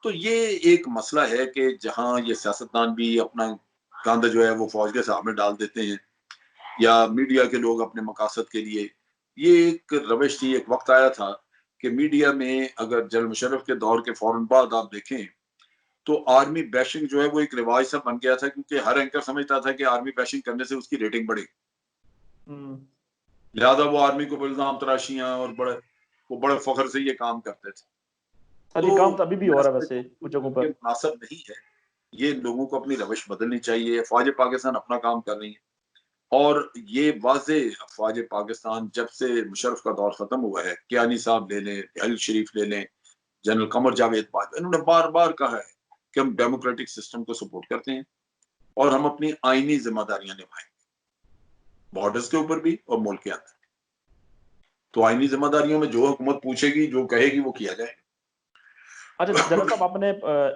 तो ये एक मसला है कि जहाँ ये सियासतदान भी अपना गंद जो है वो फौज के सामने डाल देते हैं, या मीडिया के लोग अपने मकासद के लिए, ये एक रविश थी। एक वक्त आया था कि मीडिया में अगर जनरल मुशर्रफ के दौर के फौरन बाद आप देखें तो आर्मी बैशिंग जो है वो एक रिवाज सा बन गया था, क्योंकि हर एंकर समझता था कि आर्मी बैशिंग करने से उसकी रेटिंग बढ़ेगी, लिहाजा वो आर्मी को इल्जाम तराशियां और बड़े फख्र से ये काम करते थे। सर ये तो काम तो अभी भी हो मैं रहा है समझता वैसे हूं कुछ कि जगहों ये पर। मुनासिब नहीं है। ये लोगों को अपनी रविश बदलनी चाहिए। फौज पाकिस्तान अपना काम कर रही है और ये वाजे फौज पाकिस्तान जब से मुशर्रफ का दौर खत्म हुआ है, कियानी साहब ले लें, अल शरीफ ले लें, जनरल कमर जावेद बाजवा, इन्होंने बार बार कहा है कि हम डेमोक्रेटिक सिस्टम को सपोर्ट करते हैं और हम अपनी आईनी जिम्मेदारियां निभाएंगे, बॉर्डर्स के ऊपर भी और मुल्क के अंदर। तो आईनी जिम्मेदारियों में जो हुकूमत पूछेगी, जो कहेगी, वो किया जाएगा। अच्छा जनरल साहब, आपने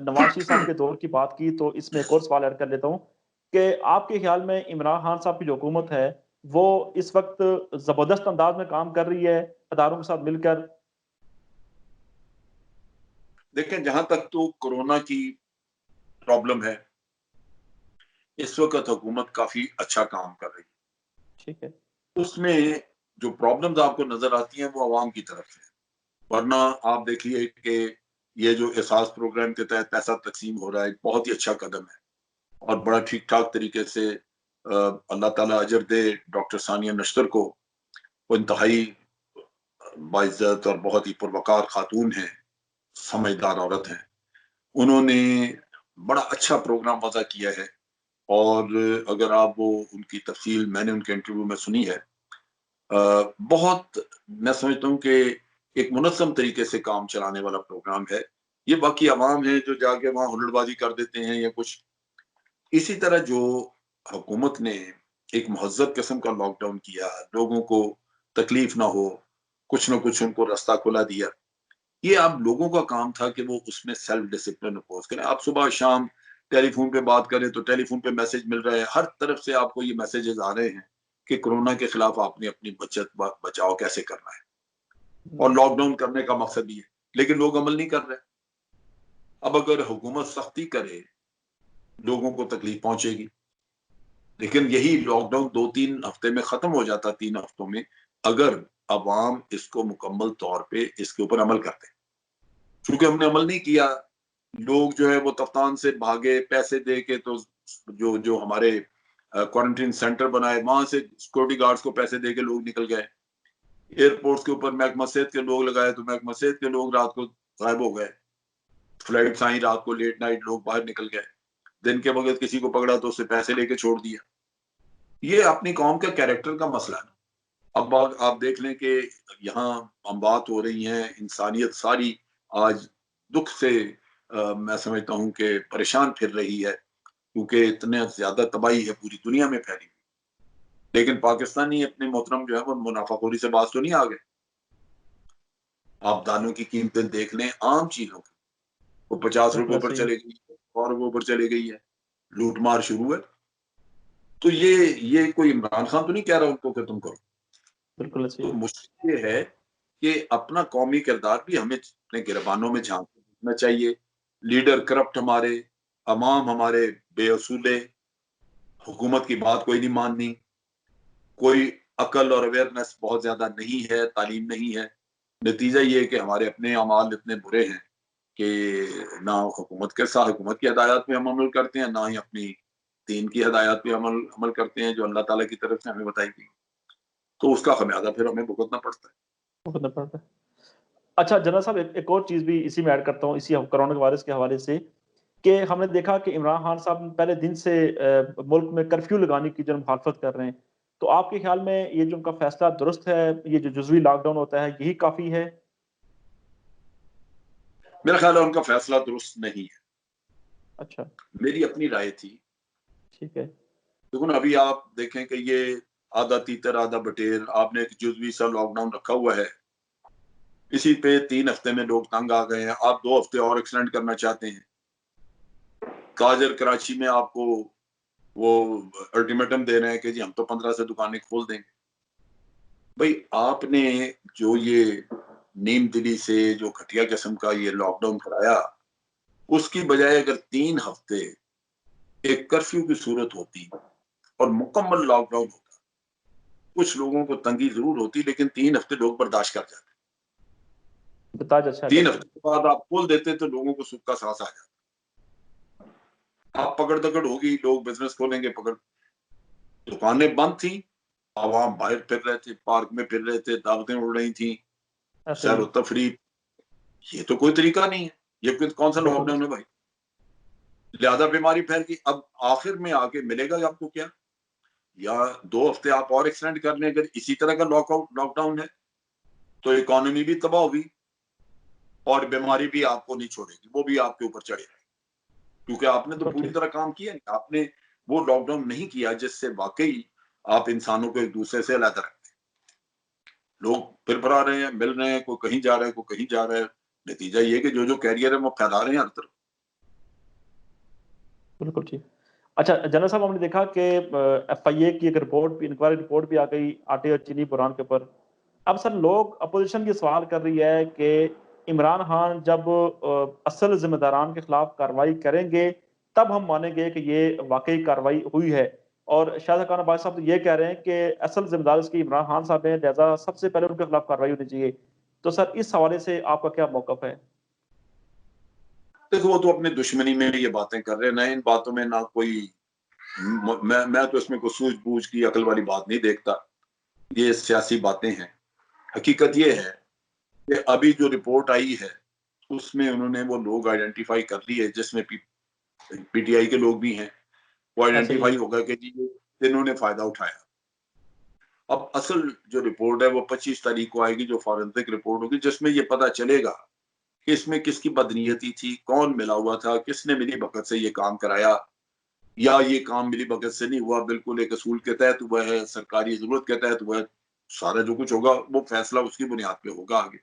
नवाज शरीफ साहब के दौर की बात की तो इसमें एक और सवाल ऐड कर लेता हूँ कि आपके ख्याल में इमरान खान साहब की जो हुकूमत है वो इस वक्त जबरदस्त अंदाज में काम कर रही है अदारों के साथ मिलकर? देखें, जहां तक तो कोरोना की प्रॉब्लम है, इस वक्त हुकूमत काफी अच्छा काम कर रही ठीक है। है। उसमें जो प्रॉब्लम्स आपको नजर आती हैं वो अवाम की तरफ से। वरना आप देखिए कि ये जो एहसास प्रोग्राम के तहत पैसा तकसीम हो रहा है, बहुत ही अच्छा कदम है और बड़ा ठीक ठाक तरीके से अल्लाह ताला अजर दे डॉक्टर सानिया नश्तर को। वो इंतहाई बाइज्जत और बहुत ही पुरवकार खातून है, समझदार औरत है। उन्होंने बड़ा अच्छा प्रोग्राम वज़ा किया है और अगर आप वो उनकी तफसील मैंने उनके इंटरव्यू में सुनी है, बहुत, मैं समझता हूँ कि एक मुनज़्ज़म तरीके से काम चलाने वाला प्रोग्राम है। ये बाकी अवाम है जो जाके वहाँ हुल्लड़बाजी कर देते हैं या कुछ। इसी तरह जो हुकूमत ने एक महज़्ज़ब किस्म का लॉकडाउन किया, लोगों को तकलीफ ना हो, कुछ ना कुछ उनको रास्ता खुला दिया। ये अब लोगों का काम था कि वो उसमें सेल्फ डिसिप्लिन अपोज करें। आप सुबह शाम टेलीफोन पे बात करें तो टेलीफोन पे मैसेज मिल रहा है, हर तरफ से आपको ये मैसेजेस आ रहे हैं कि कोरोना के खिलाफ आपने अपनी बचाव कैसे करना है और लॉकडाउन करने का मकसद भी है, लेकिन लोग अमल नहीं कर रहे। अब अगर हुकूमत सख्ती करे, लोगों को तकलीफ पहुंचेगी, लेकिन यही लॉकडाउन 2-3 हफ्ते में खत्म हो जाता, 3 हफ्तों में, अगर अवाम इसको मुकम्मल तौर पे इसके ऊपर अमल करते। क्योंकि हमने अमल नहीं किया, लोग जो है वो तफ्तान से भागे पैसे दे के। तो जो जो हमारे क्वारंटीन सेंटर बनाए, वहां से सिक्योरिटी गार्ड्स को पैसे दे के लोग निकल गए। एयरपोर्ट्स के ऊपर महकमा सेहत के लोग लगाए तो महकमा सेहत के लोग रात को गायब हो गए। फ्लाइट्स आई, रात को लेट नाइट लोग बाहर निकल गए। दिन के वक्त किसी को पकड़ा तो उससे पैसे लेके छोड़ दिया। ये अपनी कौम का कैरेक्टर का मसला है। अब आप देख लें कि यहाँ अमवात हो रही हैं, इंसानियत सारी आज दुख से मैं समझता हूँ कि परेशान फिर रही है, क्योंकि इतने ज्यादा तबाही है पूरी दुनिया में फैली। लेकिन पाकिस्तानी अपने मोहतरम जो है वो मुनाफाखोरी से बाज तो नहीं आ गए। आप दालों की कीमतें देख लें, आम चीजों की, वो 50 रुपए बिल्कुल पर सही है। चले गई है, 100 रुपए पर चले गई है, लूटमार शुरू है। तो ये कोई इमरान खान तो नहीं कह रहा उनको कि तुम करो। बिल्कुल सही तो है। मुश्किल ये है कि अपना कौमी किरदार भी हमें अपने गिरबानों में झांक के देखना चाहिए। लीडर करप्ट हमारे, अवाम हमारे बेअसूले, हुकूमत की बात कोई नहीं माननी, कोई अकल और अवेयरनेस बहुत ज्यादा नहीं है, तालीम नहीं है। नतीजा ये है कि हमारे अपने अमाल इतने बुरे हैं कि ना हुकूमत की हदायत पे हम अमल करते हैं, ना ही अपनी दीन की हदायत पे अमल अमल करते हैं जो अल्लाह ताला की तरफ से हमें बताई गई। तो उसका खमियाजा फिर हमें भुगतना पड़ता है। भुगतना पड़ता है। अच्छा जनरल साहब, एक और चीज़ भी इसी में ऐड करता हूँ इसी कोरोना वायरस के हवाले से कि हमने देखा कि इमरान खान साहब पहले दिन से मुल्क में कर्फ्यू लगाने की जो मुखालफत कर रहे हैं। तो आपके ख्याल में ये जो उनका फैसला दुरुस्त है, ये जो जुज़वी लॉकडाउन होता है यही काफ़ी है? मेरा ख्याल है उनका फैसला दुरुस्त नहीं है। अच्छा। मेरी अपनी राय थी। ठीक है। देखो अभी आप देखें कि ये आधा तीतर आधा बटेर, आपने एक जुजवी सा लॉकडाउन रखा हुआ है, इसी पे 3 हफ्ते में लोग तंग आ गए हैं। आप 2 हफ्ते और एक्सटेंड करना चाहते हैं। काजर कराची में आपको वो अल्टीमेटम दे रहे हैं कि जी हम तो 15 से दुकानें खोल देंगे। भाई आपने जो ये नीम दिली से जो घटिया किस्म का ये लॉकडाउन कराया, उसकी बजाय अगर 3 हफ्ते एक कर्फ्यू की सूरत होती और मुकम्मल लॉकडाउन होता, कुछ लोगों को तंगी जरूर होती, लेकिन 3 हफ्ते लोग बर्दाश्त कर जाते। बताज अच्छा आ 3 जाता। हफ्ते के बाद आप खोल देते तो लोगों को सुख का सांस आ जाता। आप पकड़ दकड़ होगी, लोग बिजनेस खोलेंगे, पकड़, दुकानें बंद थी, आवाम बाहर फिर रहे थे, पार्क में फिर रहे थे, दावतें उड़ रही थी, ऐसे सैर ही व तफरीह। ये तो कोई तरीका नहीं है, ये कौन सा बिल्कुल। लॉकडाउन है भाई? लिहाजा बीमारी फैल गई। अब आखिर में आके मिलेगा आपको क्या? या 2 हफ्ते आप और एक्सटेंड कर लें, अगर इसी तरह का लॉकडाउन है तो इकोनॉमी भी तबाह होगी और बीमारी भी आपको नहीं छोड़ेगी, वो भी आपके ऊपर चढ़ेगी, क्योंकि आपने तो बिल्कुल पूरी ठीक। तरह काम किया नहीं। आपने वो लॉकडाउन नहीं किया जिससे वाकई आप इंसानों को एक दूसरे से अलग रखें। लोग फिर भरा रहे हैं, मिल रहे हैं, कोई कहीं जा रहा है, कोई कहीं जा रहा है। नतीजा ये कि जो कैरियर है वो फैला रहे हैं हर तरफ। बिल्कुल ठीक। अच्छा जनरल साहब हमने देखा कि एफआईए की एक रिपोर्ट भी इंक्वायरी रिपोर्ट भी आ गई आटे और चीनी बुरहान के ऊपर। अब सर लोग अपोजिशन ये सवाल कर रही है कि इमरान खान जब असल ज़िम्मेदारान के खिलाफ कार्रवाई करेंगे, तब हम मानेंगे कि ये वाक़ई कार्रवाई हुई है। और शायद खान अब्बास साहब तो ये कह रहे हैं कि असल ज़िम्मेदार इसकी इमरान खान साहब हैं, लिहाज़ा सबसे पहले उनके खिलाफ कार्रवाई होनी चाहिए। तो सर इस हवाले से आपका क्या मौक़िफ़ है? देखो, वो तो अपनी दुश्मनी में ये बातें कर रहे हैं ना, इन बातों में ना कोई मैं तो इसमें कोई सूझ-बूझ की अकल वाली बात नहीं देखता। ये सियासी बातें हैं। हकीकत ये है कि अभी जो रिपोर्ट आई है, उसमें उन्होंने वो लोग आइडेंटिफ़ाई कर लिए, जिसमें पीटीआई के लोग भी हैं। वो ऐसे ही है। आइडेंटिफ़ाई होगा कि जी इन्होंने फ़ायदा उठाया। अब असल जो रिपोर्ट है वो 25 तारीख को आएगी, जो फॉरेंसिक रिपोर्ट होगी, जिसमें ये पता चलेगा कि इसमें किसकी बदनीयती थी, कौन मिला हुआ था, किसने मिलीभगत से ये काम कराया, या ये काम मिलीभगत से नहीं हुआ, बिल्कुल एक असूल के तहत हुआ है, सरकारी ज़रूरत के तहत हुआ है। सारा जो कुछ होगा वो फैसला उसकी बुनियाद पे होगा आगे।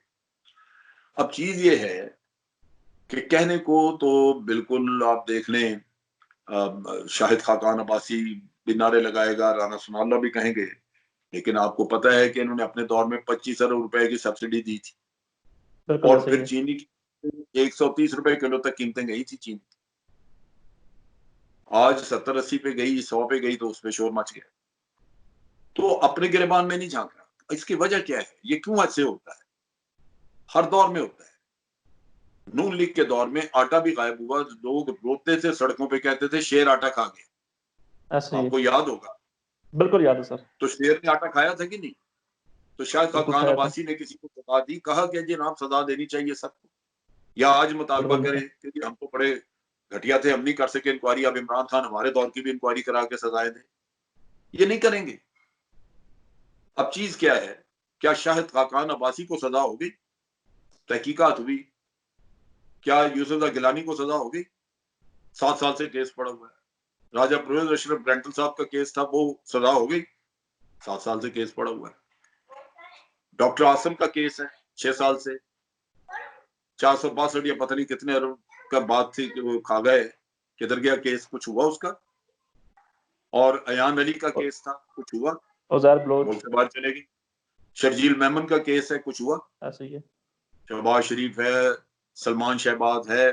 अब चीज़ ये है कि कहने को तो बिल्कुल आप देख लें, शाहिद खाकान अब्बासी भी नारे लगाएगा, राना सनाउल्लाह भी कहेंगे, लेकिन आपको पता है कि इन्होंने अपने दौर में 25 अरब रुपए की सब्सिडी दी थी बिल्कुल और ऐसे ही फिर है। चीनी की 130 रुपए किलो तक कीमतें गई थी चीनी। आज 70-80 पे गई, 100 पे गई तो उसपे शोर मच गया। तो अपने गिरबान में नहीं झांक रहा। इसकी वजह क्या है? ये क्यों ऐसे होता है? हर दौर में होता है। नून लीग के दौर में आटा भी गायब हुआ, लोग रोते थे, सड़कों पे कहते थे शेर आटा खा गया। ऐसे ही है। आपको याद होगा। बिल्कुल याद है सर। तो शेर ने आटा खाया था कि नहीं? तो शायद बिल्कुल खान खाया था। अब्बासी ने किसी को सजा दी, कहा कि जी जनाब सजा देनी चाहिए सबको, या आज मुतालबा बिल्कुल नहीं करे था। कि जी हम तो बड़े घटिया थे, हम नहीं कर सके इंक्वायरी, अब इमरान खान हमारे दौर की भी इंक्वायरी करा के सजाएं दें। ये नहीं करेंगे। अब चीज क्या है? क्या शाहिद खाकान अब्बासी को सजा होगी? तहकीकात हुई, क्या यूसुफ गिलानी को सजा होगी? 7 साल से केस पड़ा हुआ है। राजा परवेज अशरफ ब्रेंटल साहब का केस था, वो सजा हो गई, 7 साल से केस पड़ा हुआ है। डॉक्टर आसम का केस है 6 साल से, 462 या पता नहीं कितने अरब का बात थी कि वो खा गए, किधर गया केस? कुछ हुआ उसका? और अयान अली का और केस था, कुछ हुआ? उज़ैर बलोच मुल्क से बाहर चले गए। शर्जील मेमन का केस है, कुछ हुआ? ऐसे ही है। शहबाज शरीफ है, सलमान शहबाज है,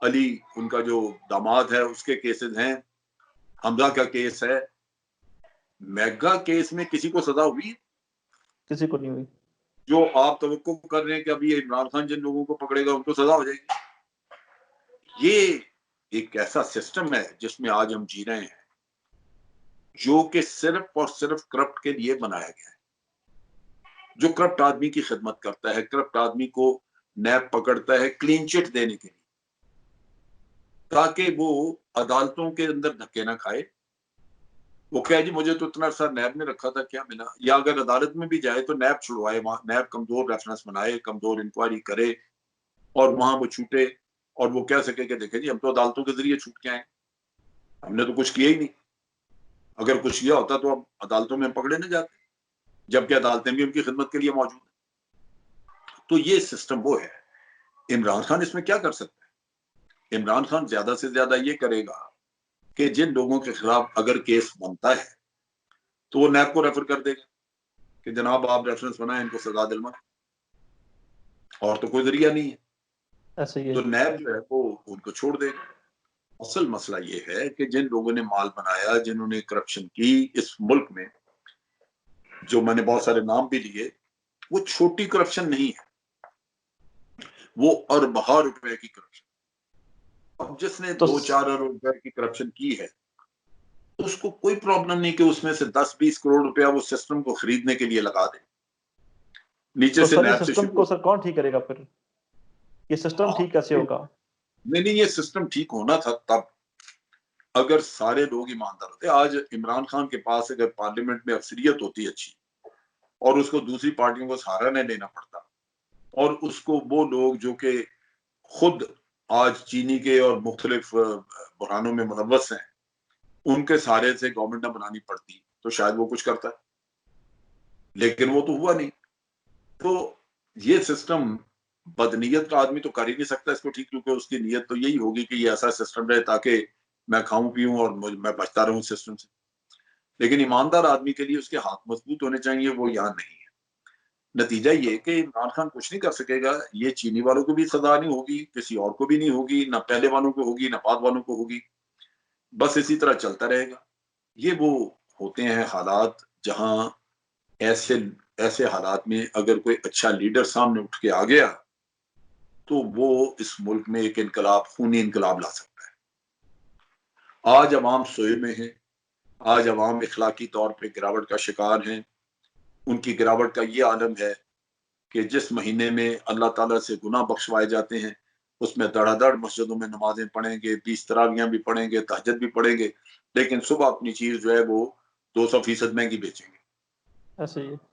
अली उनका जो दामाद है उसके केसेस हैं, हमजा का केस है। मेगा केस में किसी को सजा हुई? किसी को नहीं हुई। जो आप तवक्को कर रहे हैं कि अभी इमरान खान जिन लोगों को पकड़ेगा उनको सजा हो जाएगी। ये एक ऐसा सिस्टम है जिसमें आज हम जी रहे हैं, जो कि सिर्फ और सिर्फ करप्ट के लिए बनाया गया है। जो करप्ट आदमी की खिदमत करता है, करप्ट आदमी को नैब पकड़ता है क्लीन चिट देने के लिए, ताकि वो अदालतों के अंदर धक्के ना खाए। वो कहे जी मुझे तो इतना अरसा नैब ने रखा था, क्या मिला? या अगर अदालत में भी जाए तो नैब छुड़वाए, वहां नैब कमजोर रेफरेंस बनाए, कमजोर इंक्वायरी करे और वहां वो छूटे और वो कह सके कि देखे जी हम तो अदालतों के जरिए छूट के आए, हमने तो कुछ किया ही नहीं। अगर कुछ किया होता तो अब अदालतों में पकड़े न जाते, जबकि अदालतें भी उनकी खिदमत के लिए मौजूद है। तो ये सिस्टम वो है। इमरान खान इसमें क्या कर सकता है? इमरान खान ज्यादा से ज्यादा ये करेगा कि जिन लोगों के खिलाफ अगर केस बनता है तो वो नैब को रेफर कर देगा कि जनाब आप रेफरेंस बनाए, इनको सजा दिलवाएं, और तो कोई जरिया नहीं है। ऐसे ही है। तो नैब जो है वो उनको छोड़ देगा। असल मसला ये है कि जिन लोगों ने माल बनाया, जिन्होंने करप्शन की इस मुल्क में, जो मैंने बहुत सारे नाम भी लिए, वो छोटी करप्शन नहीं है, वो अरबा रुपए की करप्शन। अब जिसने तो 2-4 अरब रुपए की करप्शन की है, उसको कोई प्रॉब्लम नहीं कि उसमें से 10-20 करोड़ रुपया वो सिस्टम को खरीदने के लिए लगा दे, नीचे से सर, ये नैब से सिस्टम शुरू को हो। सर कौन ठीक करेगा फिर? ये सिस्टम हाँ, ठीक कैसे होगा? नहीं, ये सिस्टम ठीक होना था तब, अगर सारे लोग ईमानदार होते। आज इमरान खान के पास अगर पार्लियामेंट में अक्सरियत होती अच्छी, और उसको दूसरी पार्टियों को सहारा नहीं लेना पड़ता, और उसको वो लोग जो कि खुद आज चीनी के और मुख्तलिफ बुरहानों में मुलव्वस हैं, उनके सहारे से गवर्नमेंट न बनानी पड़ती, तो शायद वो कुछ करता है, लेकिन वो तो हुआ नहीं। तो ये सिस्टम, बदनीयत का आदमी तो कर ही नहीं सकता इसको ठीक, क्योंकि उसकी नीयत तो यही होगी कि ये ऐसा सिस्टम रहे ताकि मैं खाऊं पीऊं और मैं बचता रहूं सिस्टम से। लेकिन ईमानदार आदमी के लिए उसके हाथ मजबूत होने चाहिए, वो यहाँ नहीं है। नतीजा ये कि इमरान खान कुछ नहीं कर सकेगा। ये चीनी वालों को भी सजा नहीं होगी, किसी और को भी नहीं होगी, ना पहले वालों को होगी, ना बाद वालों को होगी। बस इसी तरह चलता रहेगा। ये वो होते हैं हालात जहां ऐसे ऐसे हालात में अगर कोई अच्छा लीडर सामने उठ के आ गया, तो वो इस मुल्क में एक इनकलाब, खूनी इनकलाब ला सकता है। आज अवाम सोए में है, आज अवाम इखलाकी तौर पे गिरावट का शिकार हैं। उनकी गिरावट का ये आलम है कि जिस महीने में अल्लाह ताला से गुनाह बख्शवाए जाते हैं, उसमें धड़ाधड़ मस्जिदों में नमाजें पढ़ेंगे, 20 तरावियां भी पढ़ेंगे, तहज्जुद भी पढ़ेंगे, लेकिन सुबह अपनी चीज जो है वो 200% महंगी बेचेंगे। ऐसे ही है।